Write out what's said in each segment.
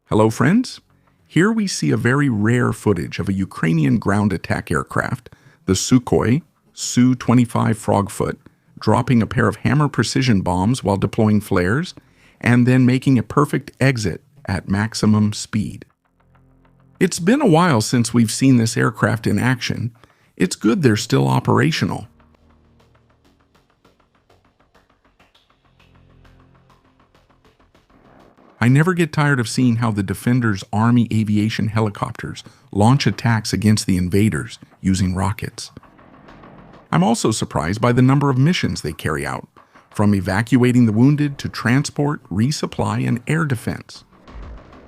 Hello friends! Here we see a very rare footage of a Ukrainian ground attack aircraft, the Sukhoi Su-25 Frogfoot, dropping a pair of hammer precision bombs while deploying flares, and then making a perfect exit at maximum speed. It's been a while since we've seen this aircraft in action. It's good they're still operational. I never get tired of seeing how the Defender's Army Aviation helicopters launch attacks against the invaders using rockets. I'm also surprised by the number of missions they carry out, from evacuating the wounded to transport, resupply, and air defense.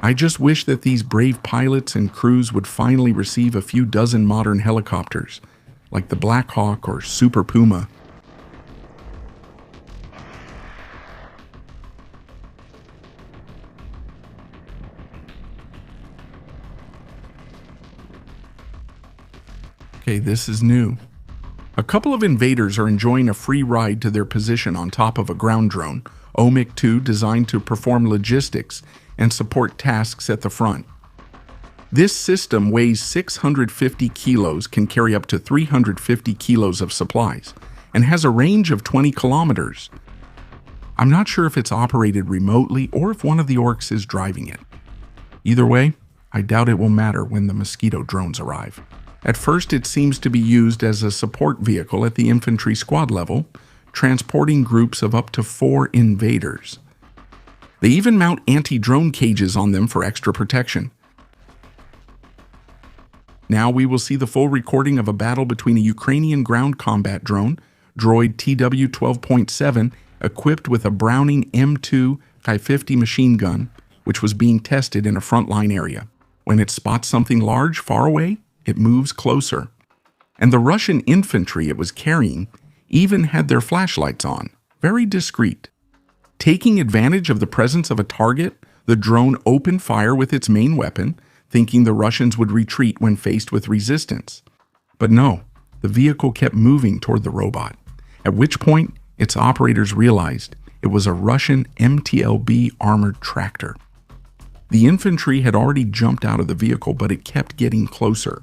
I just wish that these brave pilots and crews would finally receive a few dozen modern helicopters, like the Black Hawk or Super Puma. Okay, this is new. A couple of invaders are enjoying a free ride to their position on top of a ground drone, OMIC-2, designed to perform logistics and support tasks at the front. This system weighs 650 kilos, can carry up to 350 kilos of supplies, and has a range of 20 kilometers. I'm not sure if it's operated remotely or if one of the orcs is driving it. Either way, I doubt it will matter when the Mosquito drones arrive. At first, it seems to be used as a support vehicle at the infantry squad level, transporting groups of up to 4 invaders. They even mount anti-drone cages on them for extra protection. Now we will see the full recording of a battle between a Ukrainian ground combat drone, droid TW-12.7, equipped with a Browning M2 550 machine gun, which was being tested in a frontline area. When it spots something large far away, it moves closer. And the Russian infantry it was carrying even had their flashlights on, very discreet. Taking advantage of the presence of a target, the drone opened fire with its main weapon, thinking the Russians would retreat when faced with resistance. But no, the vehicle kept moving toward the robot, at which point its operators realized it was a Russian MTLB armored tractor. The infantry had already jumped out of the vehicle, but it kept getting closer.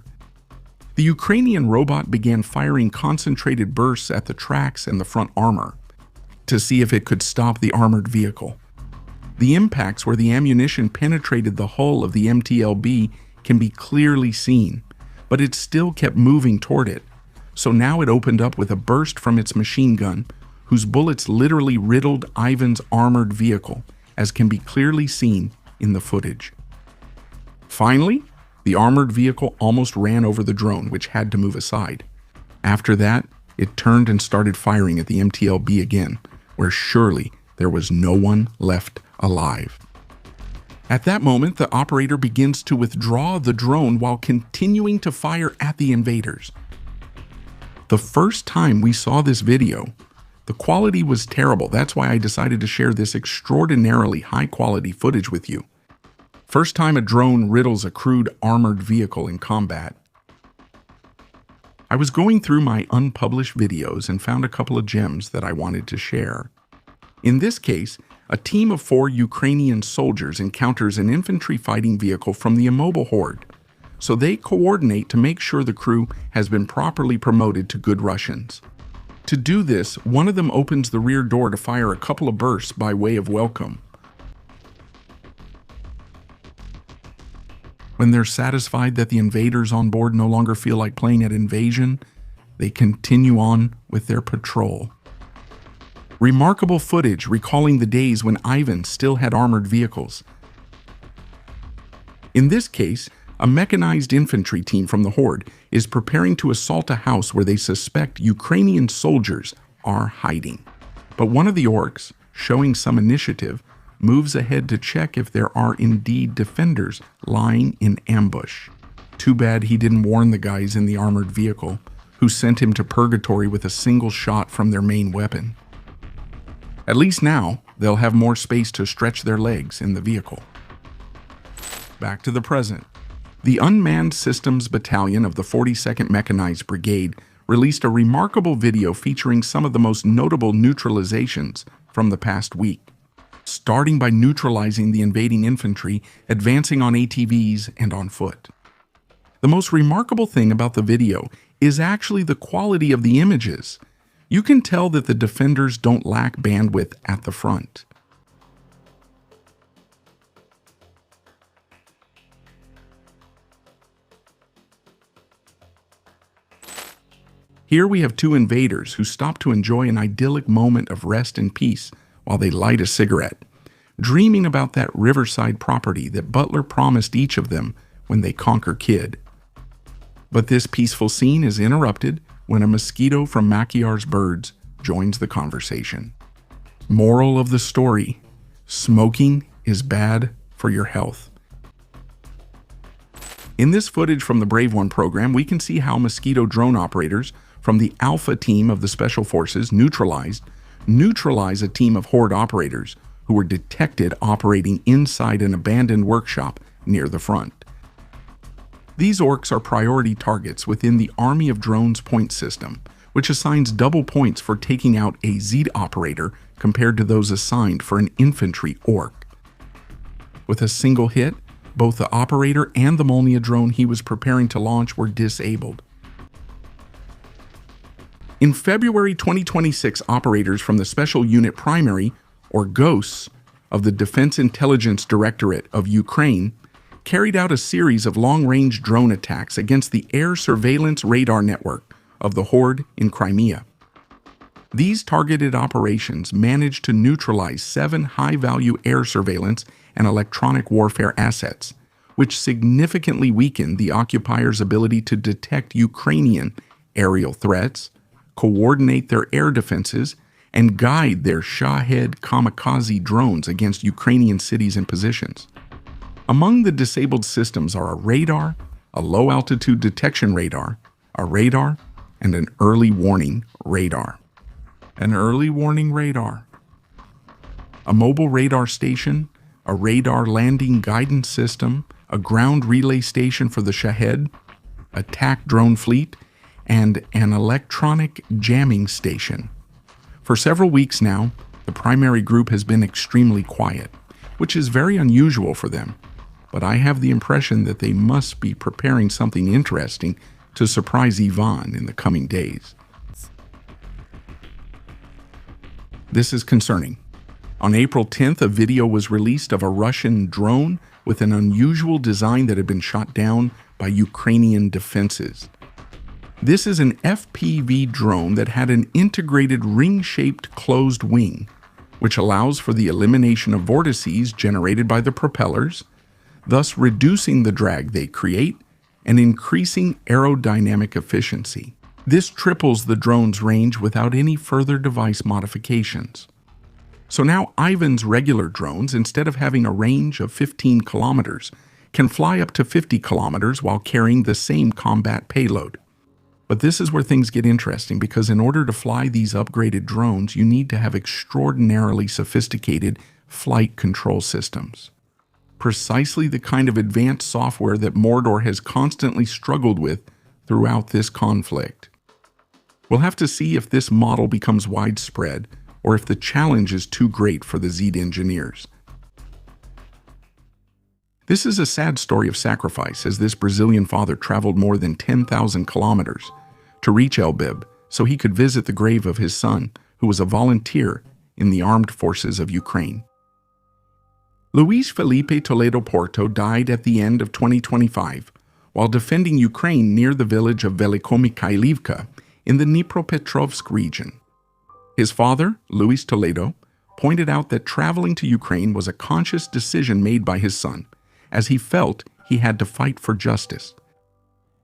The Ukrainian robot began firing concentrated bursts at the tracks and the front armor to see if it could stop the armored vehicle. The impacts where the ammunition penetrated the hull of the MTLB can be clearly seen, but it still kept moving toward it. So now it opened up with a burst from its machine gun, whose bullets literally riddled Ivan's armored vehicle, as can be clearly seen in the footage. Finally, the armored vehicle almost ran over the drone, which had to move aside. After that, it turned and started firing at the MTLB again, where surely there was no one left alive. At that moment, the operator begins to withdraw the drone while continuing to fire at the invaders. The first time we saw this video, the quality was terrible. That's why I decided to share this extraordinarily high-quality footage with you. First time a drone riddles a crewed armored vehicle in combat. I was going through my unpublished videos and found a couple of gems that I wanted to share. In this case, a team of 4 Ukrainian soldiers encounters an infantry fighting vehicle from the immobile horde, so they coordinate to make sure the crew has been properly promoted to good Russians. To do this, one of them opens the rear door to fire a couple of bursts by way of welcome. When they're satisfied that the invaders on board no longer feel like playing at Invasion, they continue on with their patrol. Remarkable footage recalling the days when Ivan still had armored vehicles. In this case, a mechanized infantry team from the Horde is preparing to assault a house where they suspect Ukrainian soldiers are hiding. But one of the orcs, showing some initiative, moves ahead to check if there are indeed defenders lying in ambush. Too bad he didn't warn the guys in the armored vehicle, who sent him to purgatory with a single shot from their main weapon. At least now, they'll have more space to stretch their legs in the vehicle. Back to the present. The Unmanned Systems Battalion of the 42nd Mechanized Brigade released a remarkable video featuring some of the most notable neutralizations from the past week. starting by neutralizing the invading infantry, advancing on ATVs and on foot. The most remarkable thing about the video is actually the quality of the images. You can tell that the defenders don't lack bandwidth at the front. Here we have two invaders who stop to enjoy an idyllic moment of rest and peace while they light a cigarette, dreaming about that riverside property that Butler promised each of them when they conquer Kidd. But this peaceful scene is interrupted when a mosquito from Machiar's birds joins the conversation. Moral of the story: smoking is bad for your health. In this footage from the Brave One program, we can see how mosquito drone operators from the Alpha team of the Special Forces neutralize a team of Horde operators who were detected operating inside an abandoned workshop near the front. These orcs are priority targets within the Army of Drones point system, which assigns double points for taking out a Z operator compared to those assigned for an infantry orc. With a single hit, both the operator and the Molnia drone he was preparing to launch were disabled. In February 2026, operators from the Special Unit Primary, or GHOSTs, of the Defense Intelligence Directorate of Ukraine carried out a series of long-range drone attacks against the air surveillance radar network of the Horde in Crimea. These targeted operations managed to neutralize 7 high-value air surveillance and electronic warfare assets, which significantly weakened the occupiers' ability to detect Ukrainian aerial threats, coordinate their air defenses, and guide their Shahed kamikaze drones against Ukrainian cities and positions. Among the disabled systems are a radar, a low-altitude detection radar, a radar, and an early warning radar. An early warning radar. A mobile radar station, a radar landing guidance system, a ground relay station for the Shahed, attack drone fleet, and an electronic jamming station. For several weeks now, the primary group has been extremely quiet, which is very unusual for them, but I have the impression that they must be preparing something interesting to surprise Ivan in the coming days. This is concerning. On April 10th, a video was released of a Russian drone with an unusual design that had been shot down by Ukrainian defenses. This is an FPV drone that had an integrated ring-shaped closed wing, which allows for the elimination of vortices generated by the propellers, thus reducing the drag they create and increasing aerodynamic efficiency. This triples the drone's range without any further device modifications. So now Ivan's regular drones, instead of having a range of 15 kilometers, can fly up to 50 kilometers while carrying the same combat payload. But this is where things get interesting, because in order to fly these upgraded drones, you need to have extraordinarily sophisticated flight control systems. Precisely the kind of advanced software that Mordor has constantly struggled with throughout this conflict. We'll have to see if this model becomes widespread, or if the challenge is too great for the Zed engineers. This is a sad story of sacrifice, as this Brazilian father traveled more than 10,000 kilometers to reach Elbib so he could visit the grave of his son, who was a volunteer in the armed forces of Ukraine. Luis Felipe Toledo Porto died at the end of 2025 while defending Ukraine near the village of Velikomikhaylivka in the Dnipropetrovsk region. His father, Luis Toledo, pointed out that traveling to Ukraine was a conscious decision made by his son, as he felt he had to fight for justice.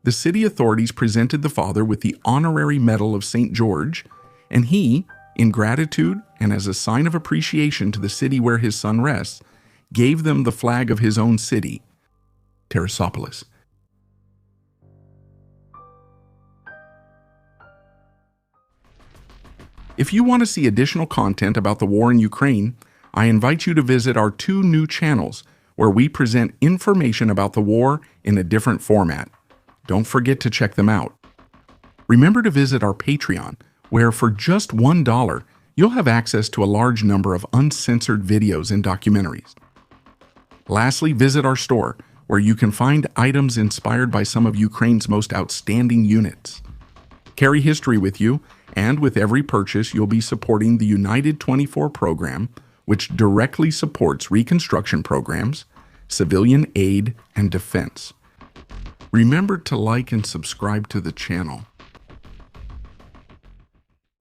The city authorities presented the father with the honorary medal of St. George, and he, in gratitude and as a sign of appreciation to the city where his son rests, gave them the flag of his own city, Tirasopolis. If you want to see additional content about the war in Ukraine, I invite you to visit our 2 new channels where we present information about the war in a different format. Don't forget to check them out. Remember to visit our Patreon, where for just $1, You'll have access to a large number of uncensored videos and documentaries. Lastly, visit our store, where you can find items inspired by some of Ukraine's most outstanding units. Carry history with you, and with every purchase, you'll be supporting the United 24 program, which directly supports reconstruction programs, civilian aid, and defense. Remember to like and subscribe to the channel.